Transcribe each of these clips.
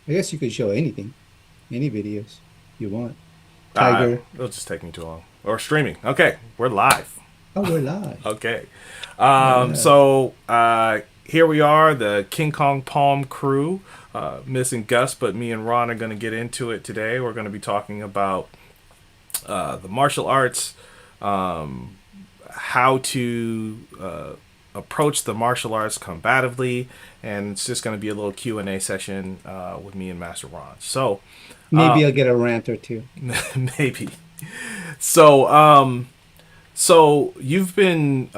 I guess you could show anything, any videos you want. Tiger. It'll just take me too long. Or streaming. Okay, we're live. Oh, we're live. Okay. Uh, Here we are, the King Kong Palm crew. Missing Gus, but me and Ron are going to get into it today. We're going to be talking about the martial arts, how to approach the martial arts combatively, and it's just going to be a little Q&A session with me and Master Ron. So, maybe I'll get a rant or two. maybe. So, so you've been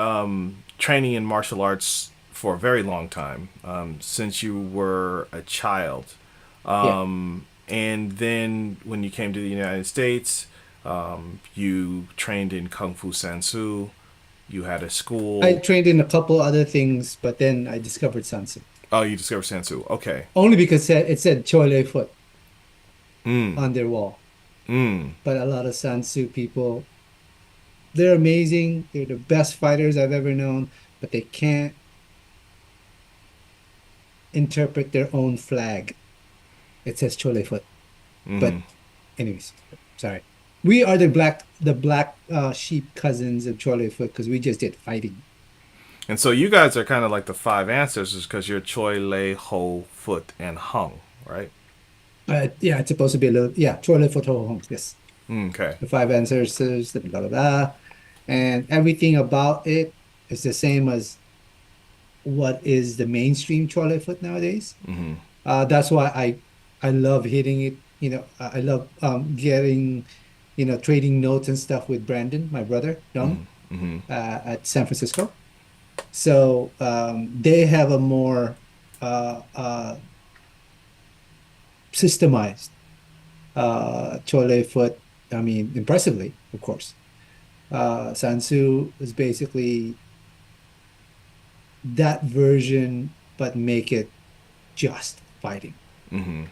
training in martial arts for a very long time, since you were a child, Yeah. and then when you came to the United States, you trained in Kung Fu Sansu. You had a I school. trained in a couple other things, but then I discovered Sansu. Oh, you discovered Sansu. Okay. Only because it said Chole foot Mm. on their wall. Mm. But a lot of Sansu people, they're amazing. They're the best fighters I've ever known, but they can't interpret their own flag. It says Chole foot. Mm. But anyways, sorry. We are the black sheep cousins of Chole foot because we just did fighting. And so you guys are kind of like the five ancestors because you're Choi, Lei, Ho, Foot, and Hung, right? Yeah, it's supposed to be a little, yeah, Chole foot ho hong. Yes. Mm, okay. The five ancestors, the blah blah blah. And everything about it is the same as what is the mainstream Chole foot nowadays. Mm-hmm. That's why I love hitting it. I love getting, trading notes and stuff with Brandon, my brother, Young, Mm-hmm. Mm-hmm. at San Francisco. So they have a more systemized Chole foot. I mean, impressively, of course. Sansu is basically that version, but make it just fighting. Mm-hmm.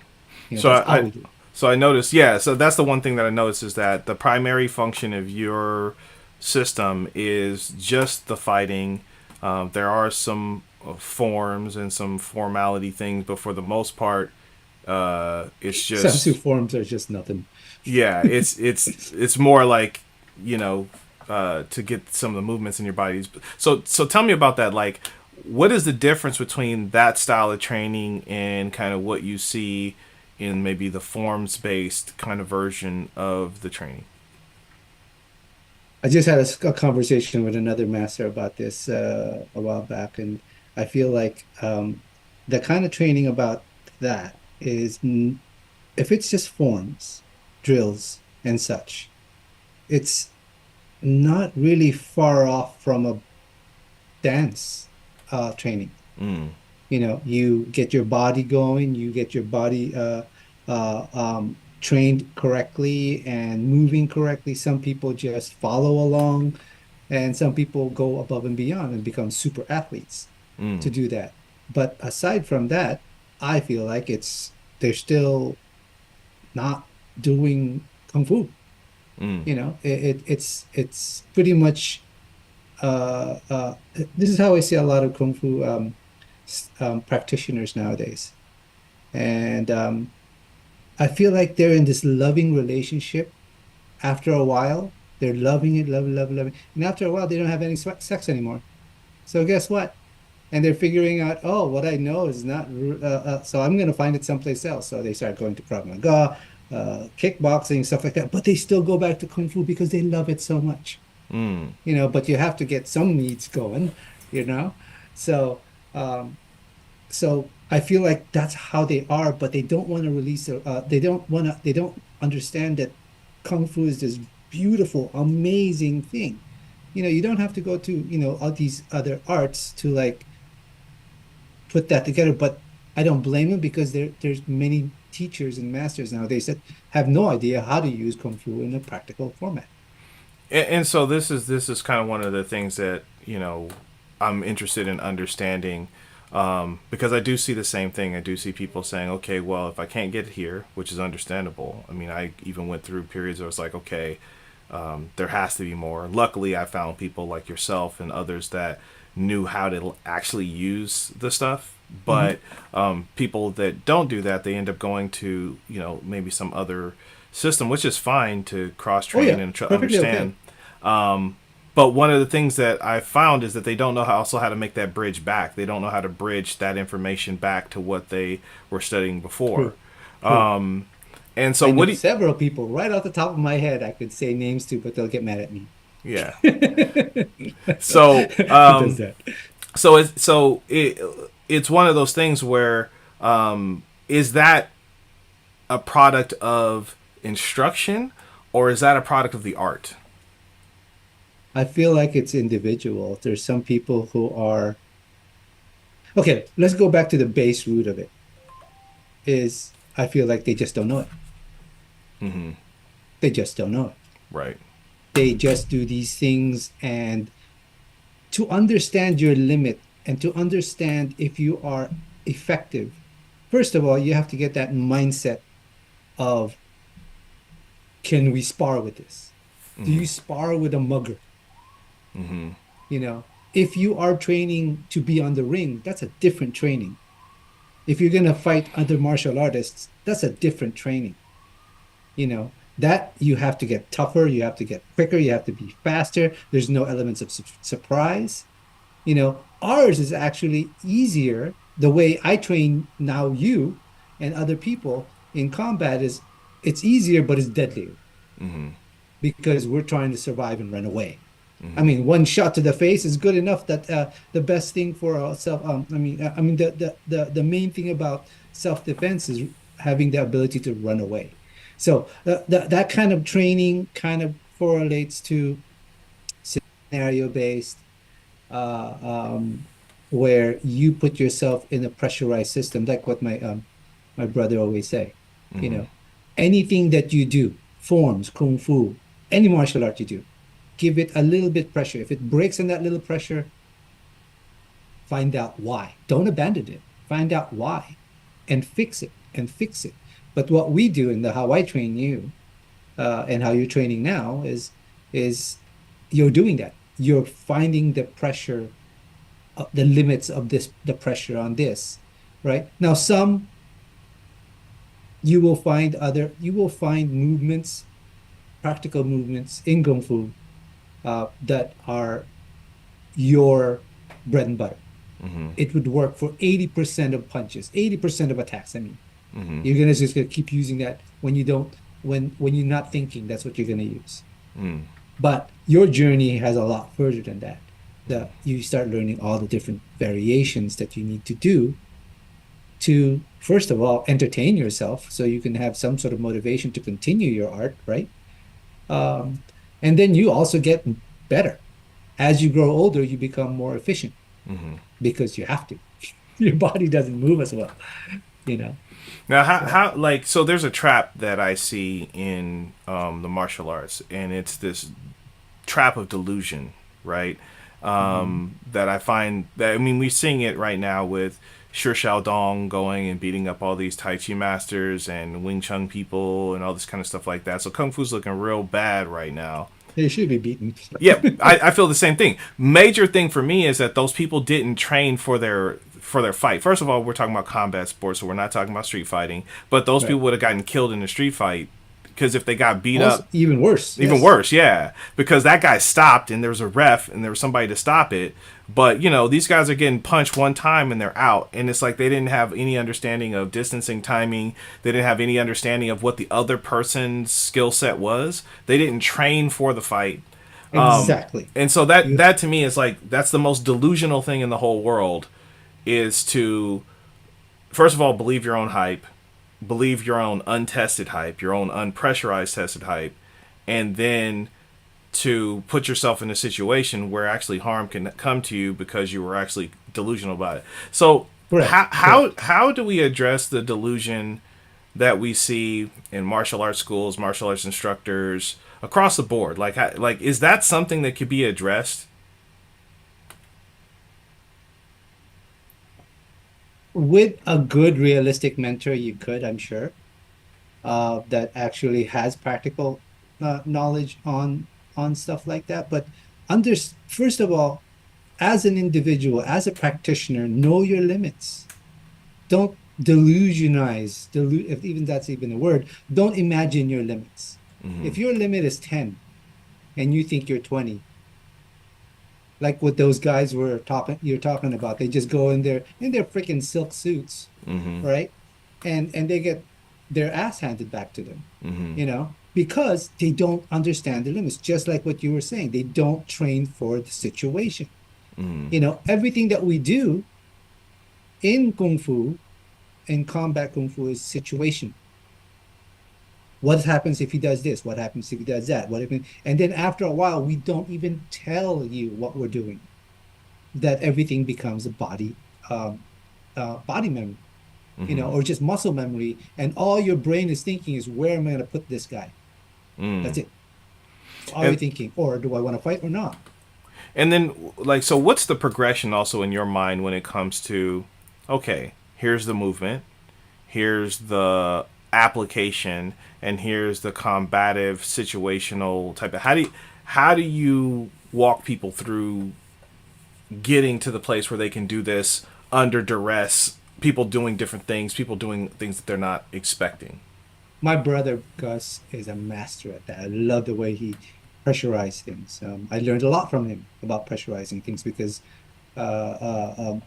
So That's all we do. so I noticed, yeah. So that's the one thing that I noticed is that the primary function of your system is just the fighting. There are some forms and some formality things, but for the most part, it's Sansu just forms are just nothing. yeah. It's more like you know to get some of the movements in your bodies. So tell me about that. Like, what is the difference between that style of training and kind of what you see in maybe the forms based kind of version of the training? I just had a conversation with another master about this a while back, and I feel like the kind of training about that is if it's just forms, drills, and such, it's not really far off from a dance training. Mm. You get your body going, you get your body trained correctly and moving correctly. Some people just follow along, and some people go above and beyond and become super athletes Mm. to do that. But aside from that, I feel like they're still not doing kung fu. Mm. It's pretty much this is how I see a lot of kung fu practitioners nowadays. And I feel like they're in this loving relationship. After a while, they're loving it, loving, loving, loving. And after a while, they don't have any sex anymore. So guess what? And they're figuring out, oh, what I know is not, so I'm going to find it someplace else. So they start going to Krav Maga, kickboxing, stuff like that. But they still go back to Kung Fu because they love it so much. Mm. But you have to get some needs going, you know? So, um, so I feel like that's how they are, but they don't want to release they don't understand that Kung Fu is this beautiful, amazing thing. You don't have to go to, all these other arts to like put that together, but I don't blame them because there's many teachers and masters nowadays that have no idea how to use Kung Fu in a practical format. And so this is kind of one of the things that I'm interested in understanding, because I do see the same thing. I do see people saying, okay, well, if I can't get here, which is understandable. I mean, I even went through periods where it's like, okay, there has to be more. Luckily, I found people like yourself and others that knew how to actually use the stuff. But people that don't do that, they end up going to maybe some other system, which is fine to cross Oh train yeah, and perfectly understand. okay. But one of the things that I found is that they don't know how to make that bridge back. They don't know how to bridge that information back to what they were studying before. True, true. And so I what know do you, several people right off the top of my head I could say names to, but they'll get mad at me. yeah. So Who does that? it's one of those things where is that a product of instruction or is that a product of the art? I feel like it's individual. There's some people who are okay. Let's go back to the base root of it. Is I feel like they just don't know it. They just don't know it. Right. They just do these things, and to understand your limit and to understand if you are effective, first of all, you have to get that mindset of can we spar with this? Do you spar with a mugger? You know, if you are training to be on the ring, that's a different training. If you're going to fight other martial artists, that's a different training. That you have to get tougher, you have to get quicker, you have to be faster. There's no elements of surprise. Ours is actually easier. The way I train now you and other people in combat is it's easier, but it's deadlier because we're trying to survive and run away. I mean, one shot to the face is good enough that the best thing for self, the main thing about self-defense is having the ability to run away. So that kind of training kind of correlates to scenario-based uh, um, where you put yourself in a pressurized system, like what my brother always say. You know, anything that you do, forms, kung fu, any martial art you do, give it a little bit pressure. If it breaks in that little pressure, find out why. Don't abandon it. Find out why, and fix it and fix it. But what we do in the how I train you and how you're training now is you're doing that. You're finding the pressure the limits of the pressure on this, right? Now, you will find movements, practical movements in Kung Fu that are your bread and butter. It would work for 80% of punches, 80% of attacks. I mean, you're gonna just gonna keep using that when you don't, when you're not thinking, that's what you're gonna use. But your journey has a lot further than that. You start learning all the different variations that you need to do to, first of all, entertain yourself so you can have some sort of motivation to continue your art, right? Um, and then you also get better. As you grow older, you become more efficient because you have to. Your body doesn't move as well, you know. Now, So, so there's a trap that I see in the martial arts, and it's this trap of delusion, right? mhm. That I find that I mean we're seeing it right now with Shi Dong going and beating up all these Tai Chi masters and Wing Chun people and all this kind of stuff like that. So Kung Fu's looking real bad right now. They should be beaten. Yeah, I feel the same thing. Major thing for me is that those people didn't train for their fight. First of all, we're talking about combat sports, so we're not talking about street fighting. But those Right. people would have gotten killed in a street fight because if they got beat Also, up, even worse. even Yes. worse, yeah, because that guy stopped and there was a ref and there was somebody to stop it. But these guys are getting punched one time and they're out, and it's like they didn't have any understanding of distancing, timing. They didn't have any understanding of what the other person's skill set was. They didn't train for the fight. Exactly. And so that You that to me is like that's the most delusional thing in the whole world is to first of all believe your own hype, believe your own untested hype, your own unpressurized tested hype, and then to put yourself in a situation where actually harm can come to you because you were actually delusional about it. So correct. how Correct. how do we address the delusion that we see in martial arts schools, martial arts instructors across the board? Like is that something that could be addressed? With a good realistic mentor, you could, I'm sure, that actually has practical knowledge on stuff like that. But under first of all, as an individual, as a practitioner, know your limits. don't if even that's even a word, don't imagine your limits. If your limit is 10 and you think you're 20, like what those guys you're talking about, they just go in their freaking silk suits, right? And they get their ass handed back to them, because they don't understand the limits, just like what you were saying. They don't train for the situation. Everything that we do in Kung Fu, in combat Kung Fu, is situation. What happens if he does this? What happens if he does that? And then after a while, we don't even tell you what we're doing. That everything becomes a body memory, or just muscle memory, and all your brain is thinking is, where am I going to put this guy? That's it. All you're And thinking, or do I want to fight or not? and then like so what's the progression also in your mind when it comes to okay, here's the movement, here's the application, and here's the combative situational type of how do you walk people through getting to the place where they can do this under duress, people doing different things, people doing things that they're not expecting. My brother Gus is a master at that. I love the way he pressurized things. I learned a lot from him about pressurizing things because uh, uh, um,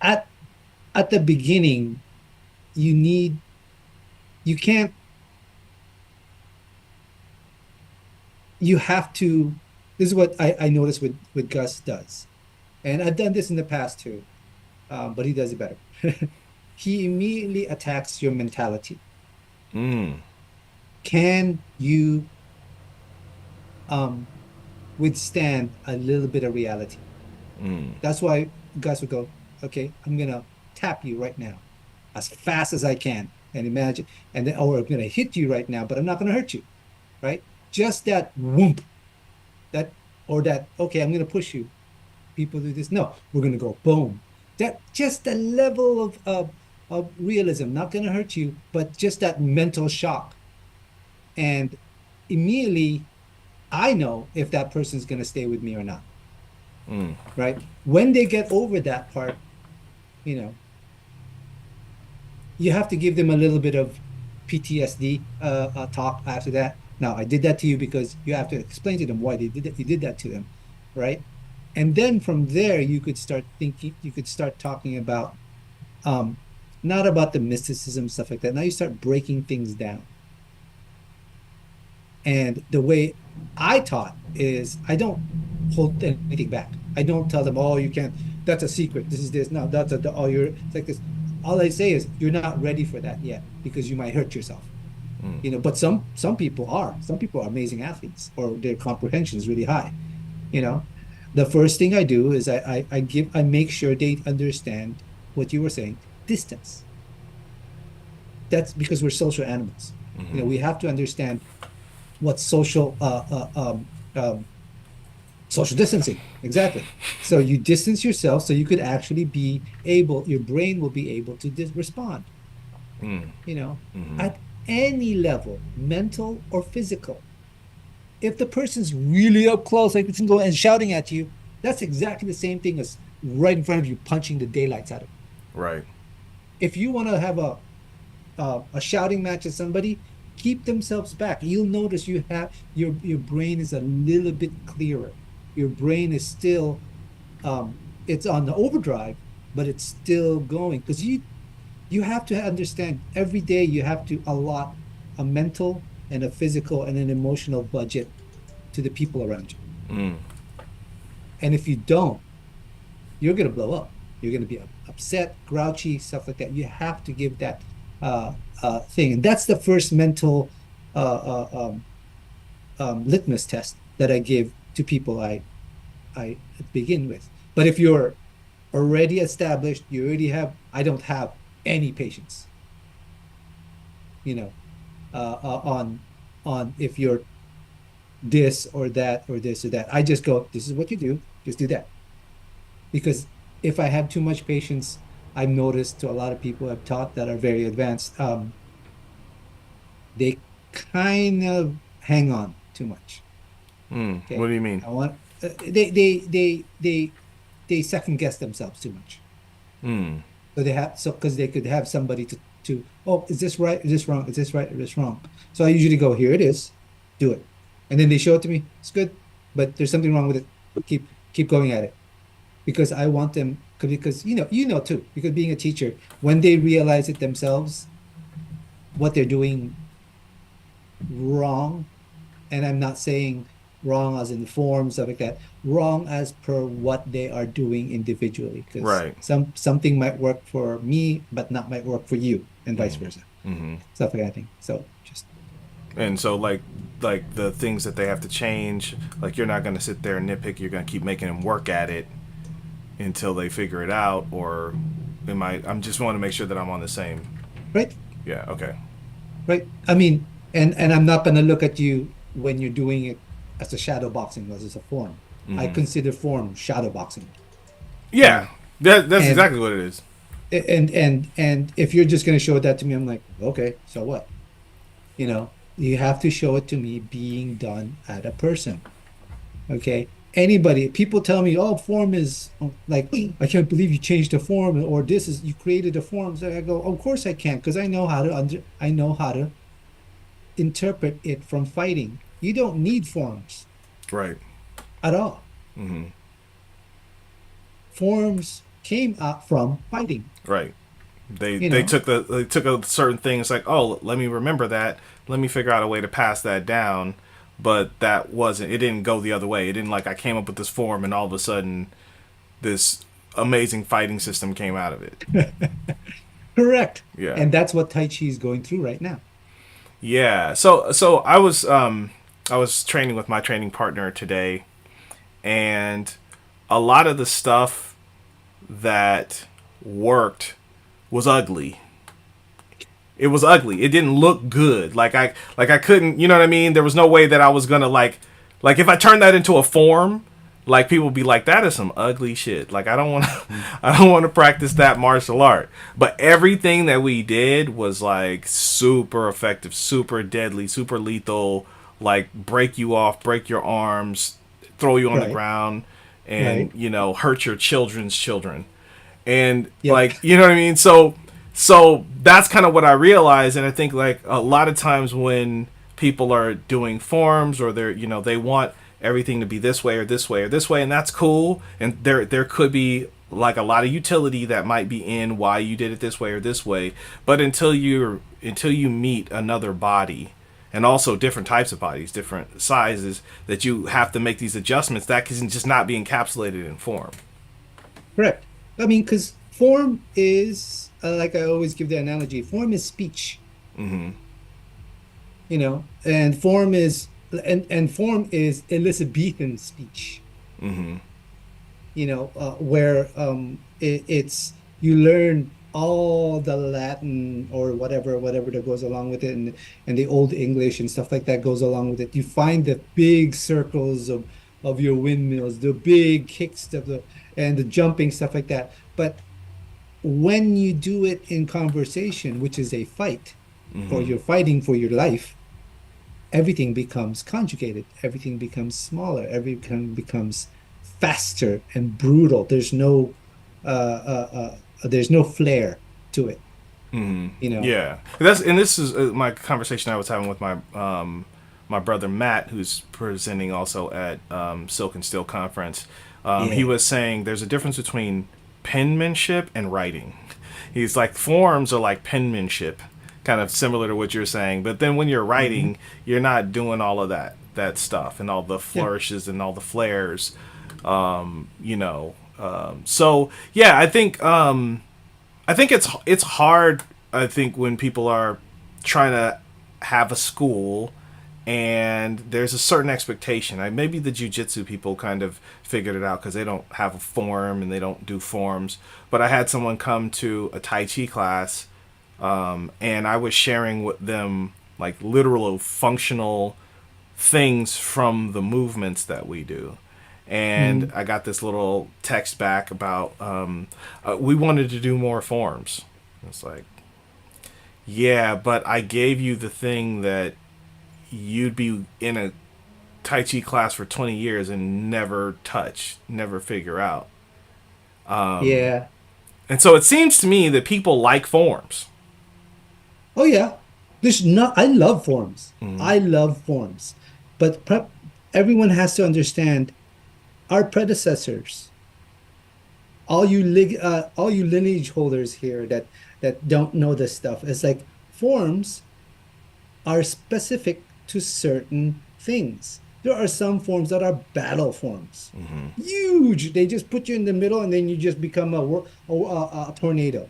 at at the beginning, you need you can't you have to. This is what I noticed with Gus does, and I've done this in the past too, but he does it better. He immediately attacks your mentality. Can you um, withstand a little bit of reality? That's why Gus would go, okay, I'm gonna tap you right now as fast as I can, and imagine, and then, or I'm gonna hit you right now, but I'm not gonna hurt you, right? Just that whoomp, that or that. Okay, I'm gonna push you. People do this. No, we're gonna go boom. That just a level of realism, not gonna hurt you, but just that mental shock. And immediately, I know if that person's gonna stay with me or not, right? When they get over that part, you know, you have to give them a little bit of PTSD talk after that. Now, I did that to you because you have to explain to them why they did that. You did that to them, right? And then from there, you could start talking about um, not about the mysticism, stuff like that. Now you start breaking things down. And the way I taught is I don't hold anything back. I don't tell them, oh, you can't, that's a secret. This is this. No, oh, it's like this. All I say is you're not ready for that yet because you might hurt yourself. But some people are amazing athletes or their comprehension is really high. You know, the first thing I do is I make sure they understand what you were saying, distance. That's because we're social animals. We have to understand what social distancing. Exactly. So you distance yourself so you could actually your brain will be able to respond, you know, at any level, mental or physical. If the person's really up close, like it's going and shouting at you, that's exactly the same thing as right in front of you punching the daylights out of you. Right. If you want to have a shouting match at somebody, keep themselves back. You'll notice your brain is a little bit clearer. Your brain is still it's on the overdrive, but it's still going because you have to understand every day you have to allot a mental and a physical and an emotional budget to the people around you. And if you don't, you're going to blow up. You're going to be upset, grouchy, stuff like that. You have to give that thing. And that's the first mental litmus test that I give to people I begin with. But if you're already established, I don't have any patience, you know, on if you're this or that or this or that. I just go, this is what you do, just do that. Because if I have too much patience, I've noticed to a lot of people I've taught that are very advanced, they kind of hang on too much. What Okay. do you mean? I want they second guess themselves too much. So they have so because they could have somebody to oh, is this right? Is this wrong? Is this right? Is this wrong? So I usually go, here it is, do it. And then they show it to me. It's good, but there's something wrong with it. Keep going at it. Because I want them because you know too, because being a teacher, when they realize it themselves, what they're doing wrong, and I'm not saying wrong as in forms, stuff like that, wrong as per what they are doing individually, because Right. something might work for me, but not might work for you, and vice versa. Mm-hmm. Stuff like that thing. So just And so like the things that they have to change, like you're not going to sit there and nitpick. You're going to keep making them work at it until they figure it out. Or am I? I'm just want to make sure that I'm on the same. right, Yeah. Okay. right. I mean, and I'm not gonna look at you when you're doing it as a shadow boxing as a form. I Mm-hmm. consider form shadow boxing, you Yeah. know. That's And exactly what it is. and if you're just going to show that to me, I'm like, okay, so what? You have to show it to me being done at a person. Okay. Anybody, people tell me, oh, form is like, I can't believe you changed the form, or this is you created a form. So I go, of course I can't, because I know how to interpret it from fighting. You don't need forms Right. at all. Mm-hmm. Forms came out from fighting, Right. They you they know. took they took a certain thing. It's like, oh, let me remember that. Let me figure out a way to pass that down. But that wasn't. It didn't go the other way. It didn't like I came up with this form and all of a sudden this amazing fighting system came out of it. Correct. Yeah. And that's what Tai Chi is going through right now. Yeah. So I was training with my training partner today, and a lot of the stuff that worked was ugly. It was ugly. It didn't look good. Like I couldn't, you know what I mean? There was no way that I was going to like if I turned that into a form, like people would be like that is some ugly shit. Like I don't want to I don't want to practice that martial art. But everything that we did was like super effective, super deadly, super lethal, like break you off, break your arms, throw you on the Right. ground and, Right. hurt your children's children and Yep. like you know what I mean. So that's kind of what I realized, and I think like a lot of times when people are doing forms or they're they want everything to be this way or this way or this way, and that's cool, and there could be like a lot of utility that might be in why you did it this way or this way, but until you meet another body and also different types of bodies, different sizes, that you have to make these adjustments that can just not be encapsulated in form. Correct. I mean, because form is, like I always give the analogy, form is speech, Mm-hmm. and form is Elizabethan speech, Mm-hmm. where it's you learn all the Latin or whatever that goes along with it, and the old English and stuff like that goes along with it. You find the big circles of your windmills, the big kicks and the jumping stuff like that. But when you do it in conversation, which is a fight, or Mm-hmm. you're fighting for your life, everything becomes conjugated, everything becomes smaller, everything becomes faster and brutal. There's no flair to it, Mm-hmm. you know. Yeah, this is my conversation I was having with my brother Matt, who's presenting also at Silk and Steel conference. He Yeah. was saying there's a difference between penmanship and writing. He's like forms are like penmanship, kind of similar to what you're saying, but then when you're Mhm. writing, you're not doing all of that stuff and all the Yeah. flourishes and all the flares. So yeah, I think it's hard. I think when people are trying to have a school and there's a certain expectation. Maybe the jujitsu people kind of figured it out because they don't have a form and they don't do forms. But I had someone come to a Tai Chi class, and I was sharing with them like literal functional things from the movements that we do. And Mhm. I got this little text back about we wanted to do more forms. It's like, yeah, but I gave you the thing that you'd be in a Tai Chi class for 20 years and never touch, never figure out. Yeah. And so it seems to me that people like forms. Oh yeah. There's not I love forms. I love forms. But everyone has to understand our predecessors, all you lineage holders here that don't know this stuff, is like forms are specific to certain things. There are some forms that are battle forms. Huge. They just put you in the middle and then you just become a tornado,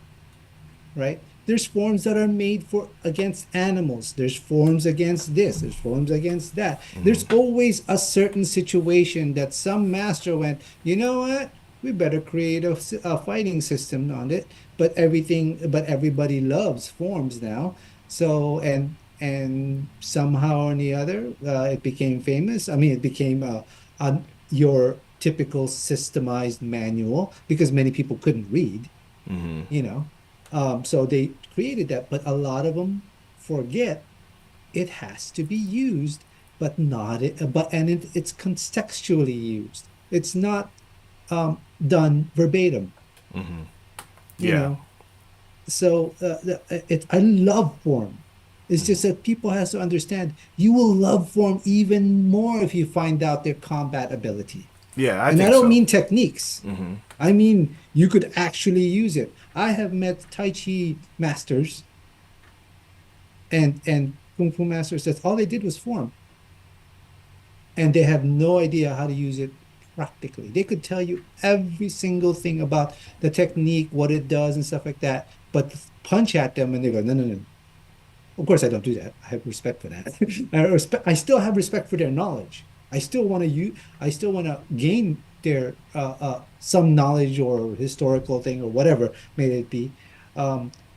right? There's forms that are made for against animals. There's forms against this. There's forms against that. There's always a certain situation that some master went, you know what? We better create a fighting system on it. But everybody loves forms now. So and somehow or the other, it became famous. I mean, it became your typical systemized manual because many people couldn't read, you know. So they created that, but a lot of them forget it has to be used, but not it, but and it's contextually used. It's not done verbatim, you Yeah. know. So I love form. It's just that people has to understand you will love form even more if you find out their combat ability. Yeah, I And I think don't so. mean techniques. I mean, you could actually use it. I have met Tai Chi masters and Kung Fu masters that all they did was form, and they have no idea how to use it practically. They could tell you every single thing about the technique, what it does, and stuff like that, but punch at them and they go, no, no, no. Of course, I don't do that. I have respect for that. I still have respect for their knowledge. I still want to gain their some knowledge or historical thing or whatever may it be.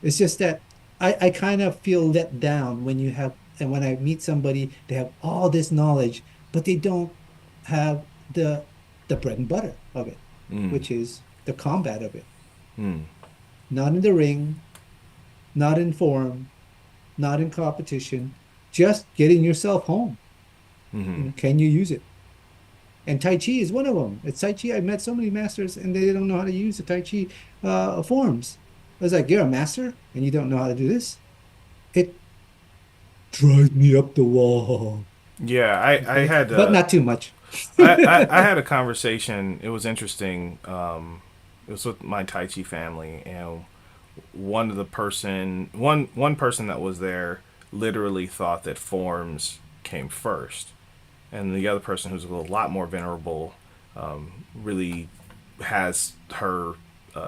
It's just that I kind of feel let down when you have and when I meet somebody, they have all this knowledge, but they don't have the bread and butter of it, which is the combat of it. Not in the ring, not in form, not in competition, just getting yourself home. Can you use it? And Tai Chi is one of them. It's Tai Chi. I've met so many masters and they don't know how to use the Tai Chi forms. I was like, you're a master and you don't know how to do this? It drives me up the wall. Yeah, I Okay. had But not too much. I had a conversation. It was interesting. It was with my Tai Chi family, and one person that was there literally thought that forms came first, and the other person who's a lot more venerable, really has her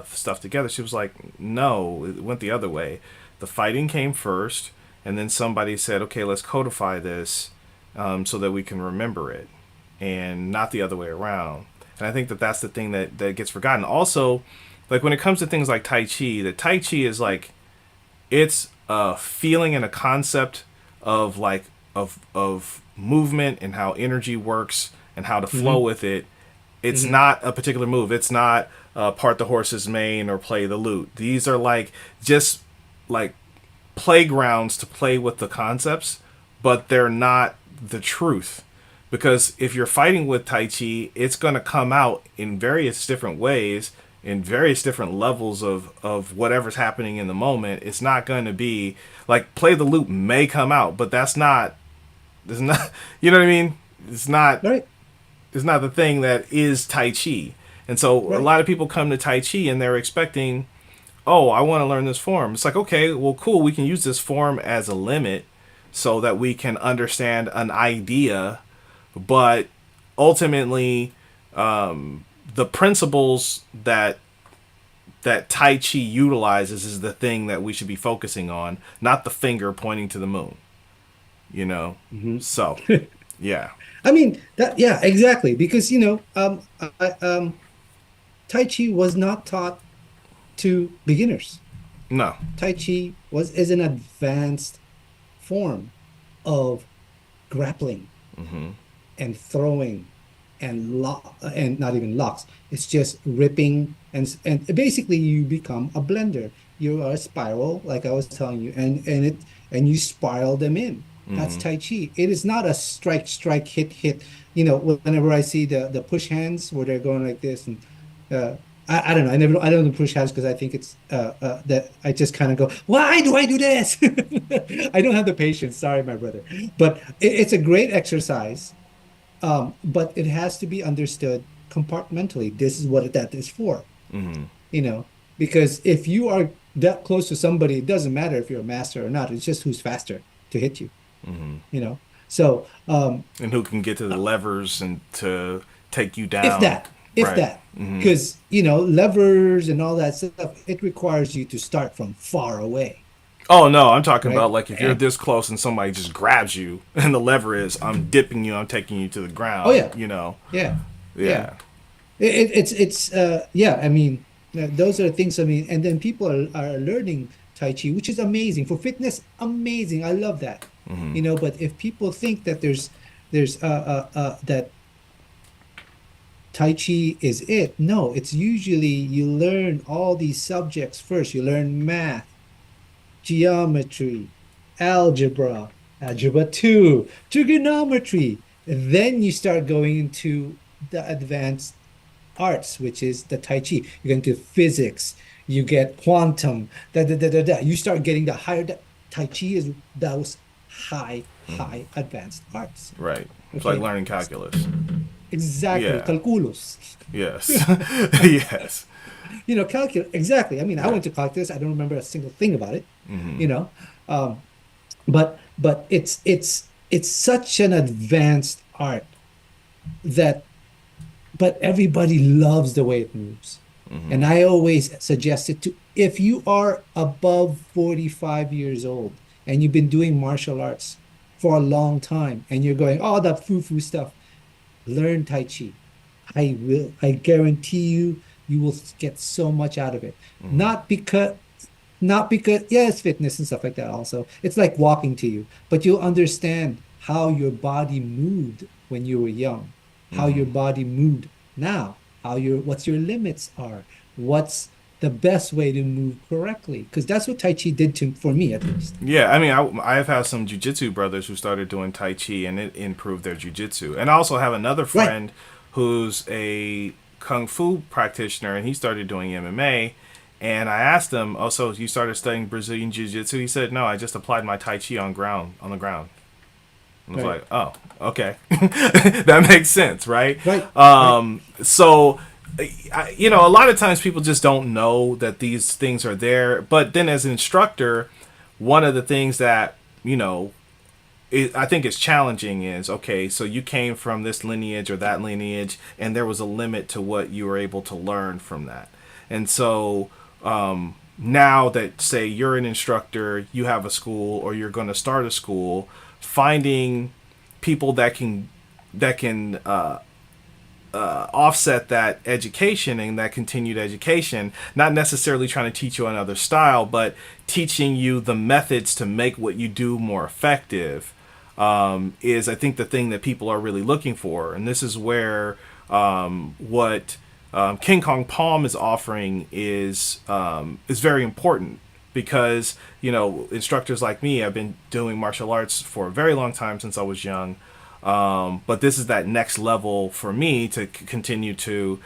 stuff together. She was like, no, it went the other way. The fighting came first, and then somebody said, okay, let's codify this, so that we can remember it, and not the other way around. And I think that that's the thing that gets forgotten. Also, like when it comes to things like Tai Chi, the Tai Chi is like, it's a feeling and a concept of like of movement and how energy works and how to flow Hmm. with it. It's Hmm. not a particular move. It's not part the horse's mane or play the lute. These are like just like playgrounds to play with the concepts, but they're not the truth. Because if you're fighting with Tai Chi, it's going to come out in various different ways, in various different levels of whatever's happening in the moment. It's not going to be like play the loop may come out, but it's not, you know what I mean? It's not, Right, it's not the thing that is Tai Chi. And so a right. lot of people come to Tai Chi and they're expecting, oh, I want to learn this form. It's like, okay, well, cool. We can use this form as a limit so that we can understand an idea, but ultimately, the principles that Tai Chi utilizes is the thing that we should be focusing on, not the finger pointing to the moon. You know, Hmm. so yeah, I mean that, yeah, exactly. Because Tai Chi was not taught to beginners. no, Tai Chi is an advanced form of grappling and throwing and and not even locks. It's just ripping and basically you become a blender. You are a spiral, like I was telling you, and you spiral them in. That's Tai Chi. It is not a strike, strike, hit, hit. Whenever I see the push hands where they're going like this, and uh, I don't know. I don't push hands because I think it's that I just kind of go, why do I do this? I don't have the patience. Sorry, my brother. But it's a great exercise. But it has to be understood compartmentally. This is what that is for, you know, because if you are that close to somebody, it doesn't matter if you're a master or not. It's just who's faster to hit you, you know. So And who can get to the levers and to take you if down. that, if Right. that, because levers and all that stuff, it requires you to start from far away, Oh no, I'm talking about right? like if you're And this close and somebody just grabs you and the lever is I'm dipping you, I'm taking you to the oh ground, yeah, you know. yeah, yeah. Yeah. It's yeah, I mean, those are things. I mean, and then people are learning Tai Chi, which is amazing for fitness. Amazing. I love that. But if people think that there's that Tai Chi is it, no, it's usually you learn all these subjects first. You learn math, geometry, algebra, algebra 2, trigonometry. And then you start going into the advanced arts, which is the Tai Chi. You get into physics, you get quantum, da da da da da. You start getting the higher. Tai Chi is those high advanced arts. Right. It's like Okay, learning calculus. exactly. Yeah. Calculus. Yes. Yes. Calculus. Exactly. I mean, I Right. went to calculus. I don't remember a single thing about it. You know, um, but it's such an advanced art that but everybody loves the way it moves. And I always suggest it to if you are above 45 years old and you've been doing martial arts for a long time and you're going, oh, that foo-foo stuff, learn Tai Chi. I guarantee you, you will get so much out of it. Not because yeah, it's fitness and stuff like that also. It's like walking to you, but you'll understand how your body moved when you were young, how your body moved now, what's your limits are, what's the best way to move correctly. Because that's what Tai Chi did for me, at least. Yeah, I mean, I've had some jujitsu brothers who started doing Tai Chi and it improved their jujitsu. And I also have another Right. friend who's a Kung Fu practitioner and he started doing MMA. And I asked him, oh, so you started studying Brazilian Jiu Jitsu? He said, no, I just applied my Tai Chi on the ground. I was Right. like, oh, okay. That makes sense, right? Right. Right. So, a lot of times people just don't know that these things are there. But then as an instructor, one of the things that, I think is challenging is okay, so you came from this lineage or that lineage, and there was a limit to what you were able to learn from that. And so now that, say, you're an instructor, you have a school, or you're going to start a school, finding people that can offset that education and that continued education, not necessarily trying to teach you another style, but teaching you the methods to make what you do more effective, is, I think, the thing that people are really looking for. And this is where what King Kong Palm is offering is very important because instructors like me, I've been doing martial arts for a very long time since I was young. But this is that next level for me to continue to,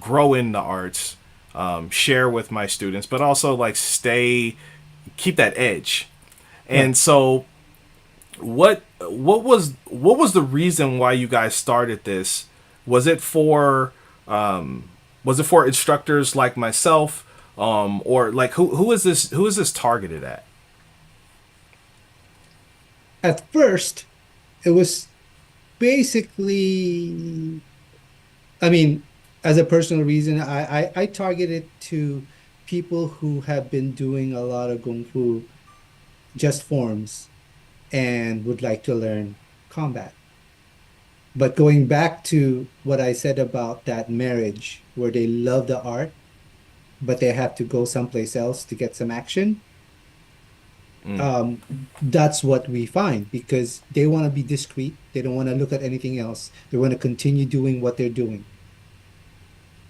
grow in the arts, share with my students, but also like keep that edge. And Right. so, what was the reason why you guys started this? Was it for was it for instructors like myself, or like who is this targeted at? At first, it was basically, I mean, as a personal reason, I target it to people who have been doing a lot of Kung Fu just forms and would like to learn combat. But going back to what I said about that marriage where they love the art, but they have to go someplace else to get some action, um, that's what we find because they want to be discreet. They don't want to look at anything else. They want to continue doing what they're doing.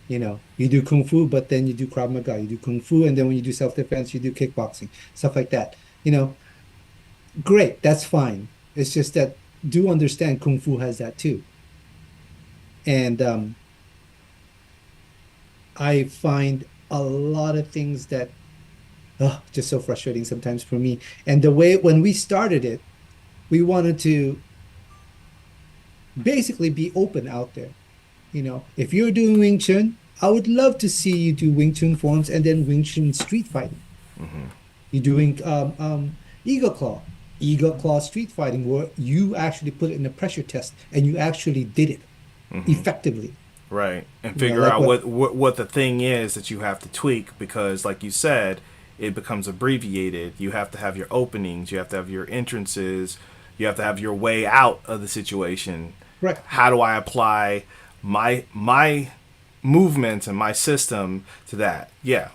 You do kung fu, but then you do Krav Maga. You do kung fu, and then when you do self-defense, you do kickboxing, stuff like that. Great, that's fine. It's just that do understand kung fu has that too. And I find a lot of things that, oh, just so frustrating sometimes for me. And the way when we started it, we wanted to basically be open out there. If you're doing Wing Chun, I would love to see you do Wing Chun forms and then Wing Chun street fighting. You're doing Eagle Claw, Eagle Claw street fighting, where you actually put it in a pressure test and you actually did it effectively. Right. And figure Like out what, what the thing is that you have to tweak because, like you said, it becomes abbreviated. You have to have your openings, you have to have your entrances, you have to have your way out of the situation. right. How do I apply my movements and my system to that? Yeah.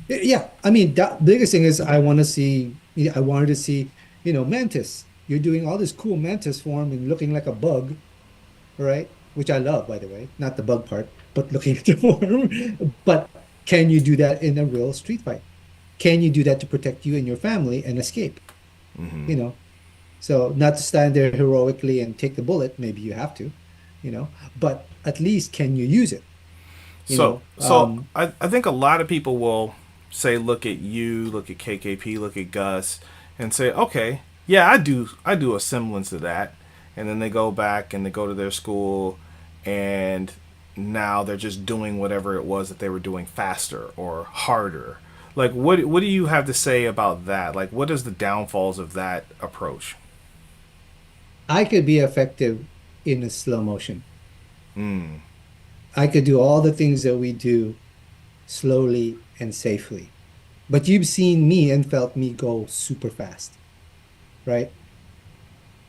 Yeah. I mean, the biggest thing is I wanted to see, Mantis. You're doing all this cool Mantis form and looking like a bug, right? Which I love, by the way, not the bug part, but looking at the form. But can you do that in a real street fight? Can you do that to protect you and your family and escape? You know, so not to stand there heroically and take the bullet, maybe you have to, but at least can you use it? You So know, so I think a lot of people will say look at you, look at KKP, look at Gus and say, "Okay, yeah, I do a semblance of that." And then they go back and they go to their school and now they're just doing whatever it was that they were doing faster or harder. Like what do you have to say about that? Like what is the downfalls of that approach? I could be effective in a slow motion. Mm. I could do all the things that we do slowly and safely. But you've seen me and felt me go super fast, right?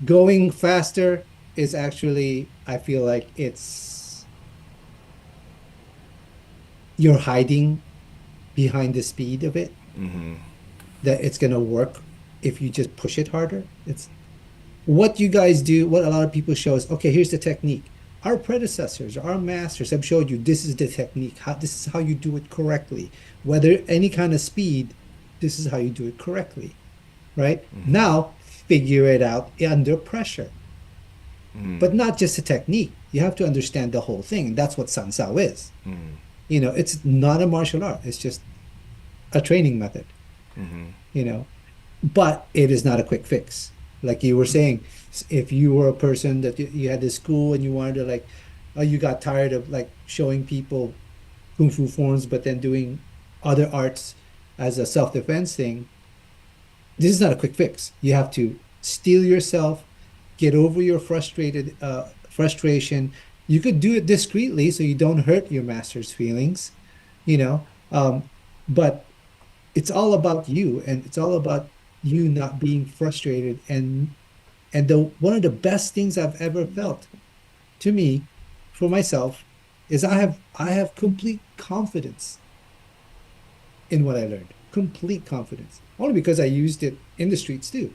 Going faster is actually, I feel like you're hiding behind the speed of it, that it's going to work if you just push it harder. It's what you guys do, what a lot of people show is, okay, here's the technique. Our predecessors, our masters have showed you this is the technique, this is how you do it correctly. Whether any kind of speed, this is how you do it correctly, right? Now, figure it out under pressure, but not just a technique. You have to understand the whole thing. And that's what Sansao is. It's not a martial art. It's just a training method, you know, but it is not a quick fix. Like you were saying, if you were a person that you had this school and you wanted to like, you got tired of like showing people kung fu forms, but then doing other arts as a self-defense thing, this is not a quick fix. You have to steel yourself, get over your frustration. You could do it discreetly so you don't hurt your master's feelings, you know. But it's all about you, and it's all about you not being frustrated. And the one of the best things I've ever felt to me, for myself, is I have complete confidence in what I learned. Complete confidence. Only because I used it in the streets too,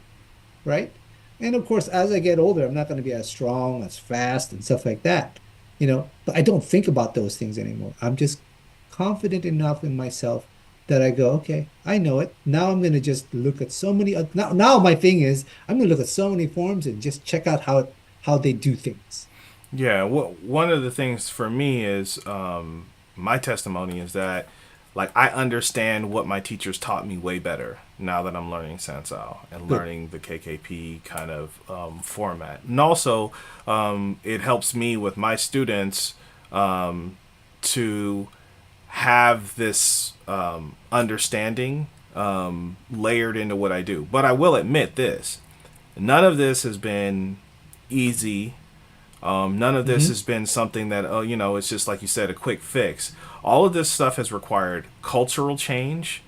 right? And of course, as I get older, I'm not going to be as strong, as fast, and stuff like that, but I don't think about those things anymore. I'm just confident enough in myself that I go, okay, I know it. Now I'm going to just look at so many. Now my thing is, I'm going to look at so many forms and just check out how they do things. Yeah, one of the things for me is my testimony is that like I understand what my teachers taught me way better now that I'm learning Sansao and Good. learning the KKP kind of format, and also it helps me with my students to have this understanding layered into what I do. But I will admit this: none of this has been easy. None of this Hmm. has been something that, oh, it's just like you said, a quick fix. All of this stuff has required cultural change,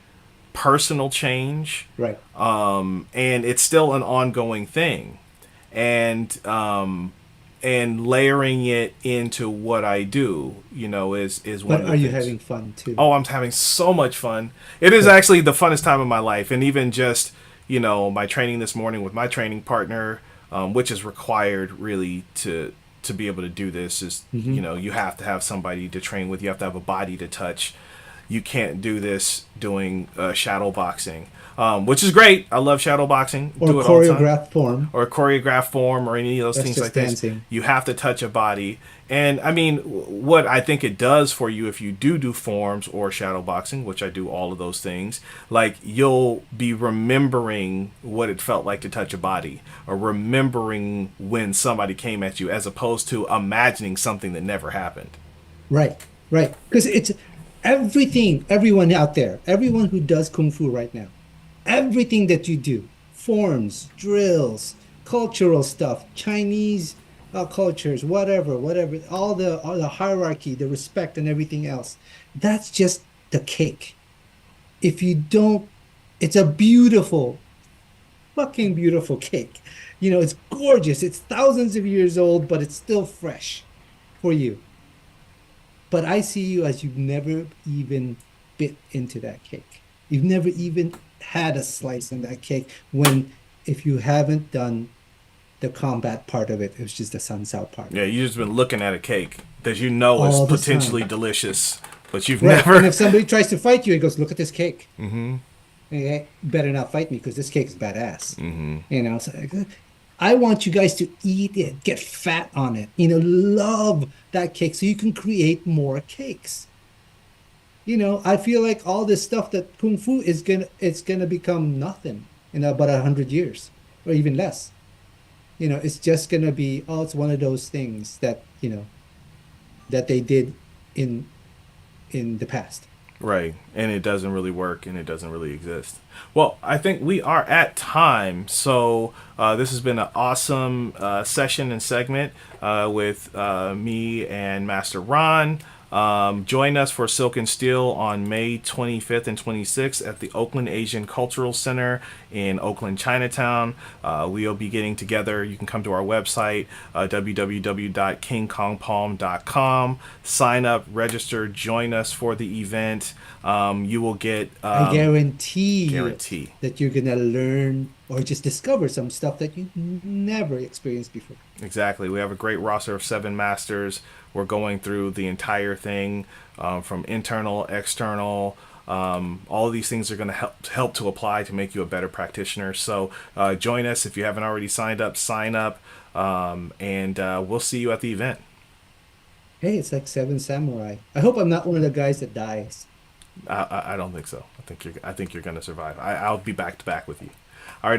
personal change, Right. and it's still an ongoing thing. And layering it into what I do, is one But of are the you things. having fun too? Oh, I'm having so much fun. It is Good. actually the funnest time of my life. And even just, my training this morning with my training partner, which is required really to be able to do this is, Hmm. you have to have somebody to train with. You have to have a body to touch. you can't do this doing shadow boxing, which is great. I love shadow boxing. Or Do it all the time. choreographed form. Or a choreographed form or any of those That's things like just this. dancing. You have to touch a body. And I mean, what I think it does for you if you do forms or shadow boxing, which I do all of those things, like you'll be remembering what it felt like to touch a body or remembering when somebody came at you as opposed to imagining something that never happened. Right, right. Because it's everything, everyone out there, everyone who does Kung Fu right now, everything that you do, forms, drills, cultural stuff, Chinese cultures, whatever, all the hierarchy, the respect and everything else, that's just the cake. If you don't, it's a beautiful, fucking beautiful cake. It's gorgeous. It's thousands of years old, but it's still fresh for you. But I see you as you've never even bit into that cake. You've never even had a slice in that cake when, if you haven't done the combat part of it, it was just the sun out part. Yeah, you just been looking at a cake that you know is All this potentially time. delicious, but you've Right. And never. if somebody tries to fight you, it goes, look at this cake. Okay, better not fight me because this cake is badass. So I want you guys to eat it, get fat on it, love that cake so you can create more cakes. I feel like all this stuff that Kung Fu it's gonna become nothing in about 100 years or even less. It's just gonna be, oh, it's one of those things that, that they did in in the past. Right, and it doesn't really work and it doesn't really exist. Well, I think we are at time, so this has been an awesome session and segment with me and Master Ron. Join us for Silk and Steel on May 25th and 26th at the Oakland Asian Cultural Center in Oakland, Chinatown. We'll be getting together. You can come to our website, www.kingkongpalm.com. Sign up, register, join us for the event. You will get I guarantee guarantee. that you're gonna learn or just discover some stuff that you never experienced before. Exactly. We have a great roster of 7 masters. We're going through the entire thing from internal, external. All of these things are going to help to apply to make you a better practitioner. So join us if you haven't already signed up. Sign up, and we'll see you at the event. Hey, it's like Seven Samurai. I hope I'm not one of the guys that dies. I don't think so. I think you're going to survive. I'll be back to back with you. All right.